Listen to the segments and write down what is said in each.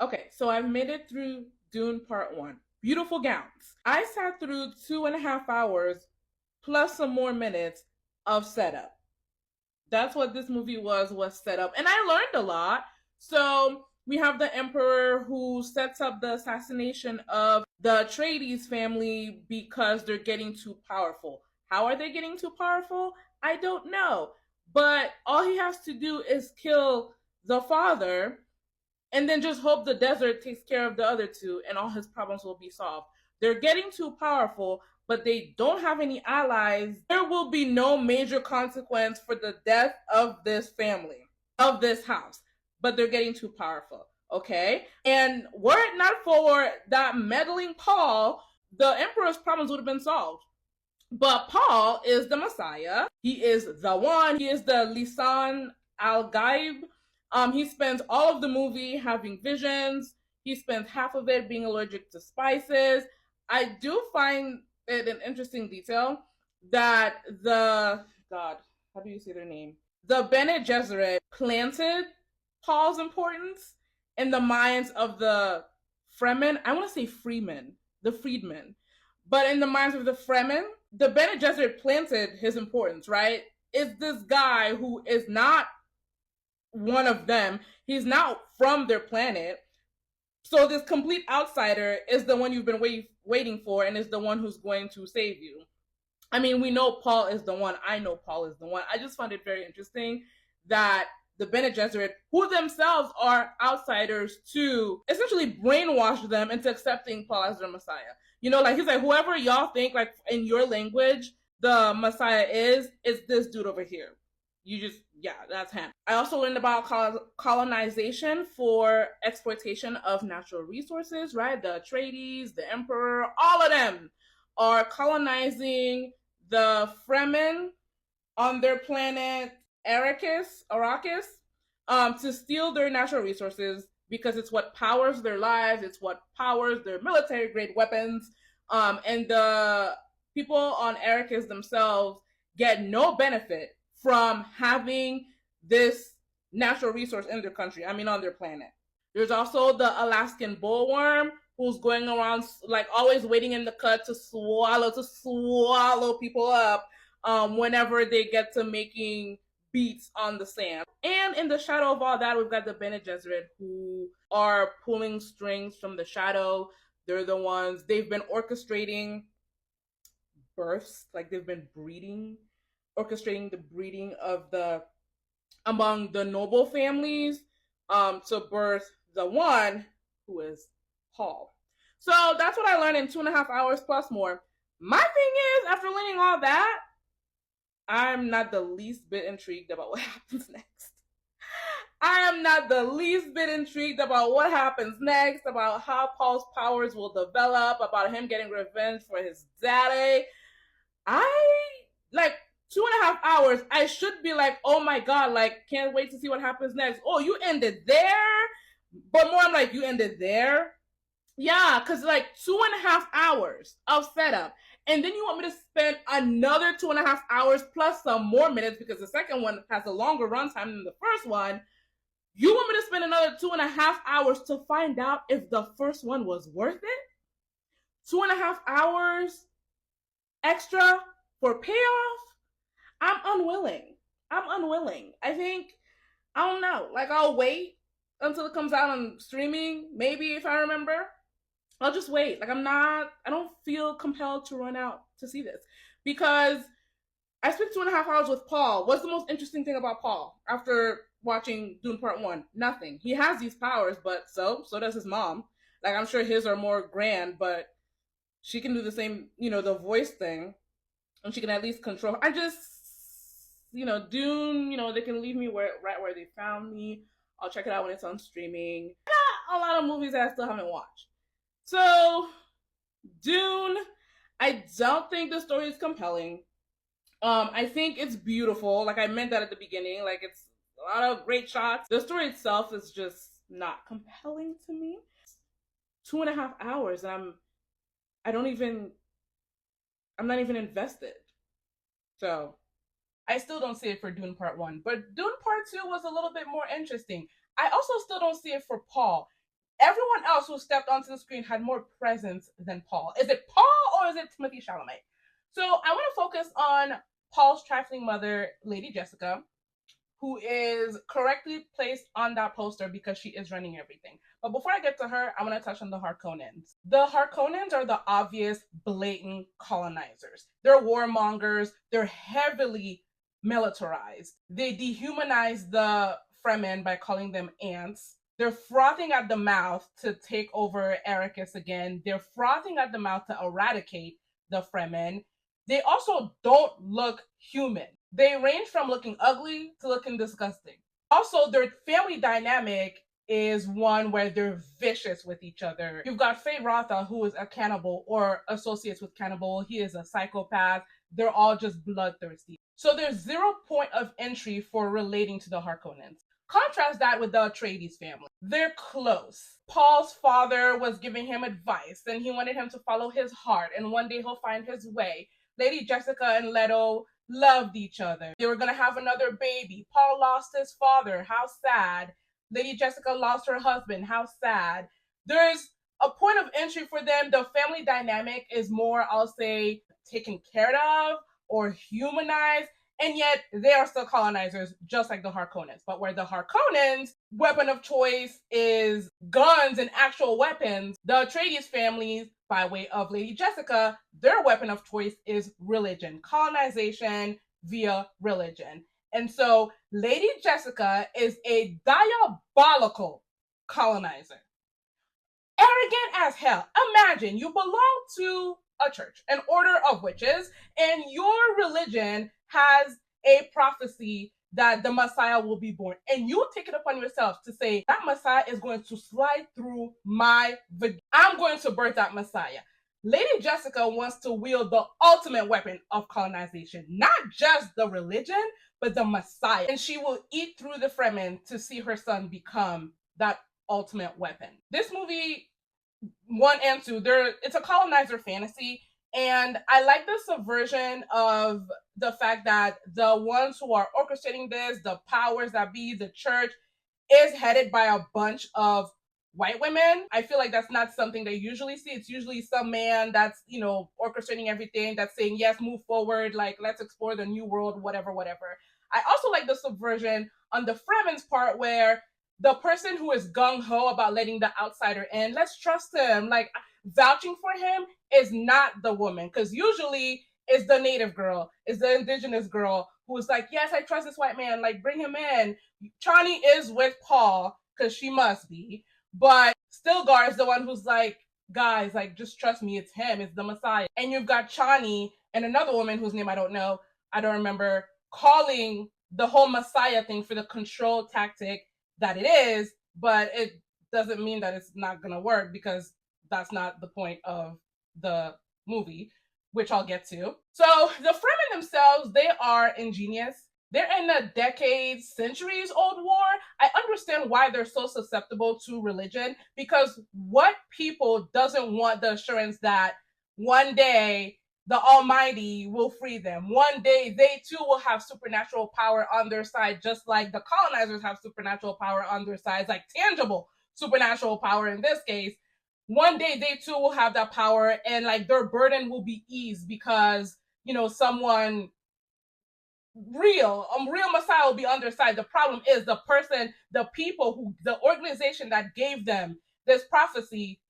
Okay, so I've made it through Dune Part 1. Beautiful gowns. I sat through 2.5 hours plus some more minutes of setup. That's what this movie was set up. And I learned a lot. So we have the Emperor who sets up the assassination of the Atreides family because they're getting too powerful. How are they getting too powerful? I don't know. But all he has to do is kill the father and then just hope the desert takes care of the other two and all his problems will be solved. They're getting too powerful, but they don't have any allies. There will be no major consequence for the death of this family, of this house, but they're getting too powerful. Okay? And were it not for that meddling Paul, the Emperor's problems would have been solved. But Paul is the Messiah. He is the one. He is the Lisan al Gaib. He spends all of the movie having visions. He spends half of it being allergic to spices. I do find it an interesting detail that the God, how do you say their name? The Bene Gesserit planted Paul's importance in the minds of the Fremen. I want to say Freemen, the freedmen, but in the minds of the Fremen, the Bene Gesserit planted his importance. Right? Is this guy who is not one of them? He's not from their planet. So this complete outsider is the one you've been waiting for and is the one who's going to save you. I mean, we know Paul is the one. I know Paul is the one. I just found it very interesting that the Bene Gesserit, who themselves are outsiders, to essentially brainwash them into accepting Paul as their Messiah. You know, like he's like, whoever y'all think, like in your language, the Messiah is this dude over here. You just, yeah, that's him. I also learned about colonization for exploitation of natural resources, right? The Atreides, the Emperor, all of them are colonizing the Fremen on their planet Arrakis, to steal their natural resources because it's what powers their lives, it's what powers their military grade weapons, and the people on Arrakis themselves get no benefit from having this natural resource in their country. I mean, on their planet. There's also the Alaskan bullworm who's going around like always waiting in the cut to swallow people up whenever they get to making beats on the sand. And in the shadow of all that, we've got the Bene Gesserit who are pulling strings from the shadow. They're the ones, they've been orchestrating births, like they've been orchestrating the breeding of the among the noble families to birth the one who is Paul. So that's what I learned in 2.5 hours plus more. My thing is, after learning all that, I'm not the least bit intrigued about what happens next. I am not the least bit intrigued about what happens next, about how Paul's powers will develop, about him getting revenge for his daddy. I like 2.5 hours. I should be like, oh my god, like can't wait to see what happens next. Oh, you ended there, but more I'm like, you ended there. Yeah, because like 2.5 hours of setup. And then you want me to spend another 2.5 hours plus some more minutes because the second one has a longer runtime than the first one. You want me to spend another 2.5 hours to find out if the first one was worth it? 2.5 hours extra for payoff? I'm unwilling. I'm unwilling. I think, I don't know. Like, I'll wait until it comes out on streaming, maybe if I remember. I'll just wait. Like, I don't feel compelled to run out to see this. Because I spent 2.5 hours with Paul. What's the most interesting thing about Paul after watching Dune Part 1? Nothing. He has these powers, but so does his mom. Like, I'm sure his are more grand, but she can do the same, the voice thing. And she can at least control. I just, Dune, they can leave me right where they found me. I'll check it out when it's on streaming. Not a lot of movies that I still haven't watched. So, Dune, I don't think the story is compelling. I think it's beautiful. Like I meant that at the beginning. Like it's a lot of great shots. The story itself is just not compelling to me. 2.5 hours, and I'm not even invested. So I still don't see it for Dune Part 1. But Dune Part 2 was a little bit more interesting. I also still don't see it for Paul. Every else who stepped onto the screen had more presence than Paul? Is it Paul or is it Timothée Chalamet? So I want to focus on Paul's trifling mother, Lady Jessica, who is correctly placed on that poster because she is running everything. But before I get to her, I want to touch on the Harkonnens. The Harkonnens are the obvious, blatant colonizers. They're warmongers. They're heavily militarized. They dehumanize the Fremen by calling them ants. They're frothing at the mouth to take over Arrakis again. They're frothing at the mouth to eradicate the Fremen. They also don't look human. They range from looking ugly to looking disgusting. Also, their family dynamic is one where they're vicious with each other. You've got Faye Rotha, who is a cannibal or associates with cannibal. He is a psychopath. They're all just bloodthirsty. So there's 0 point of entry for relating to the Harkonnens. Contrast that with the Atreides family. They're close. Paul's father was giving him advice and he wanted him to follow his heart and one day he'll find his way. Lady Jessica and Leto loved each other. They were going to have another baby. Paul lost his father. How sad. Lady Jessica lost her husband. How sad. There's a point of entry for them. The family dynamic is more, I'll say, taken care of or humanized. And yet they are still colonizers, just like the Harkonnens. But where the Harkonnens' weapon of choice is guns and actual weapons, the Atreides families, by way of Lady Jessica, their weapon of choice is religion, colonization via religion. And so Lady Jessica is a diabolical colonizer. Arrogant as hell. Imagine you belong to a church, an order of witches, and your religion has a prophecy that the Messiah will be born. And you take it upon yourself to say, that Messiah is going to slide through my vagina. I'm going to birth that Messiah. Lady Jessica wants to wield the ultimate weapon of colonization, not just the religion, but the Messiah. And she will eat through the Fremen to see her son become that ultimate weapon. This movie, 1 and 2, it's a colonizer fantasy. And I like the subversion of the fact that the ones who are orchestrating this, the powers that be, the church, is headed by a bunch of white women. I feel like that's not something they usually see. It's usually some man that's, orchestrating everything, that's saying, yes, move forward, like, let's explore the new world, whatever. I also like the subversion on the Fremen's part where the person who is gung-ho about letting the outsider in, let's trust him, like, vouching for him is not the woman, because usually it's the native girl, it's the indigenous girl who's like, yes, I trust this white man, like, bring him in. Chani is with Paul because she must be, but Stilgar is the one who's like, guys, like, just trust me, it's him, it's the Messiah. And you've got Chani and another woman whose name I don't remember, calling the whole Messiah thing for the control tactic that it is, but it doesn't mean that it's not gonna work, because that's not the point of the movie, which I'll get to. So the Fremen themselves, they are ingenious. They're in a decades, centuries old war. I understand why they're so susceptible to religion, because what people doesn't want the assurance that one day the Almighty will free them. One day they too will have supernatural power on their side, just like the colonizers have supernatural power on their sides, like tangible supernatural power in this case. One day they too will have that power, and like their burden will be eased because, someone real Messiah will be on their side. The problem is the organization that gave them this prophecy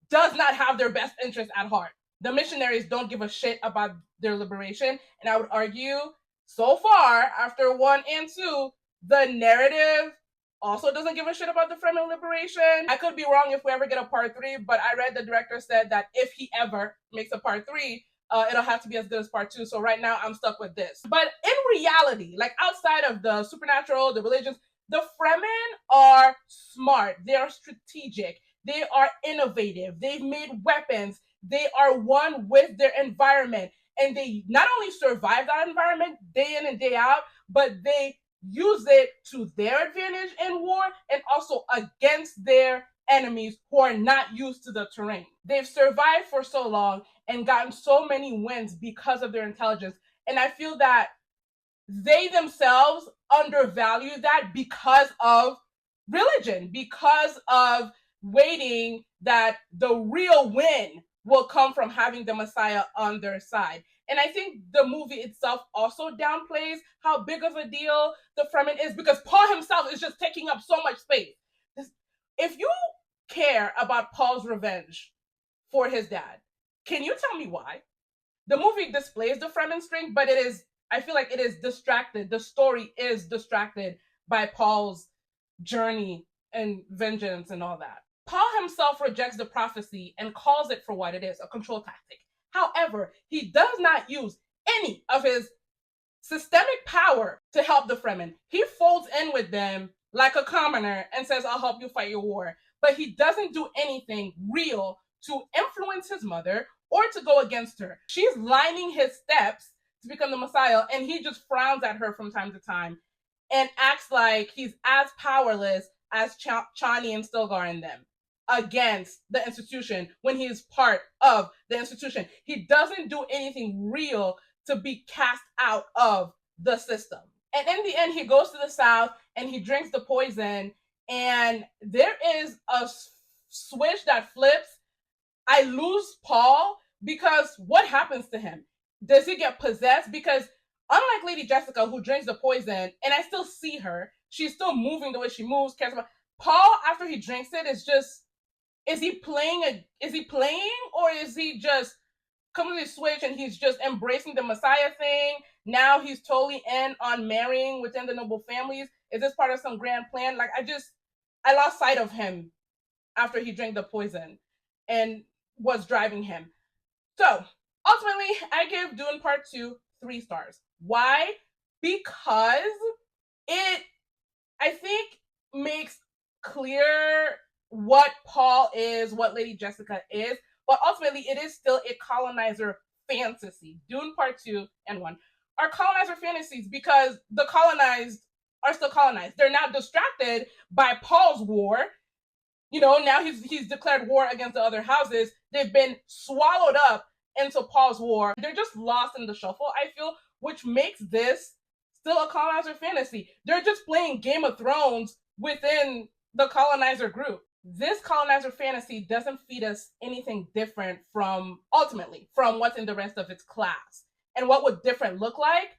does not have their best interest at heart. The missionaries don't give a shit about their liberation. And I would argue, so far, after 1 and 2, the narrative also doesn't give a shit about the Fremen liberation. I could be wrong if we ever get a part 3, but I read the director said that if he ever makes a part 3, it'll have to be as good as part 2. So right now I'm stuck with this. But in reality, like outside of the supernatural, the religions, the Fremen are smart. They are strategic. They are innovative. They've made weapons. They are one with their environment. And they not only survive that environment day in and day out, but they use it to their advantage in war and also against their enemies who are not used to the terrain. They've survived for so long and gotten so many wins because of their intelligence. And I feel that they themselves undervalue that because of religion, because of waiting that the real win will come from having the Messiah on their side. And I think the movie itself also downplays how big of a deal the Fremen is, because Paul himself is just taking up so much space. If you care about Paul's revenge for his dad, can you tell me why? The movie displays the Fremen strength, but I feel like it is distracted. The story is distracted by Paul's journey and vengeance and all that. Paul himself rejects the prophecy and calls it for what it is, a control tactic. However, he does not use any of his systemic power to help the Fremen. He folds in with them like a commoner and says, I'll help you fight your war. But he doesn't do anything real to influence his mother or to go against her. She's lining his steps to become the Messiah, and he just frowns at her from time to time and acts like he's as powerless as Chani and Stilgar and them against the institution when he is part of the institution. He doesn't do anything real to be cast out of the system. And in the end, he goes to the south and he drinks the poison, and there is a switch that flips. I lose Paul, because what happens to him? Does he get possessed? Because unlike Lady Jessica, who drinks the poison, and I still see her, she's still moving the way she moves, cares about Paul. After he drinks it, is just, is he playing, or is he just completely switched and he's just embracing the Messiah thing? Now he's totally in on marrying within the noble families. Is this part of some grand plan? Like, I lost sight of him after he drank the poison and what's driving him. So ultimately, I give Dune Part 2 3 stars. Why? Because it, I think, makes clear what Paul is, what Lady Jessica is, but ultimately it is still a colonizer fantasy. Dune Part 2 and 1 are colonizer fantasies because the colonized are still colonized. They're now distracted by Paul's war. You know, now he's declared war against the other houses. They've been swallowed up into Paul's war. They're just lost in the shuffle, I feel, which makes this still a colonizer fantasy. They're just playing Game of Thrones within the colonizer group. This colonizer fantasy doesn't feed us anything different from what's in the rest of its class. And what would different look like?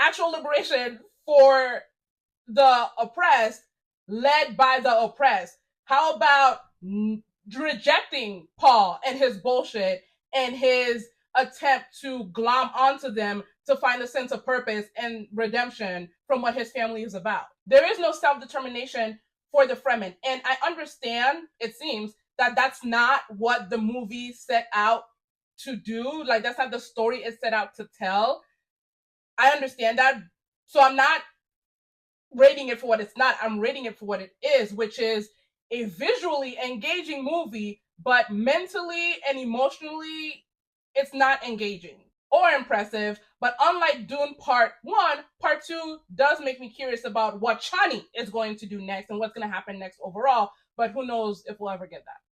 Actual liberation for the oppressed, led by the oppressed. How about rejecting Paul and his bullshit and his attempt to glom onto them to find a sense of purpose and redemption from what his family is about? There is no self-determination for the Fremen. And I understand, it seems, that that's not what the movie set out to do. Like, that's not the story it set out to tell. I understand that. So I'm not rating it for what it's not. I'm rating it for what it is, which is a visually engaging movie, but mentally and emotionally, it's not engaging or impressive. But unlike Dune Part 1, Part 2 does make me curious about what Chani is going to do next and what's going to happen next overall. But who knows if we'll ever get that.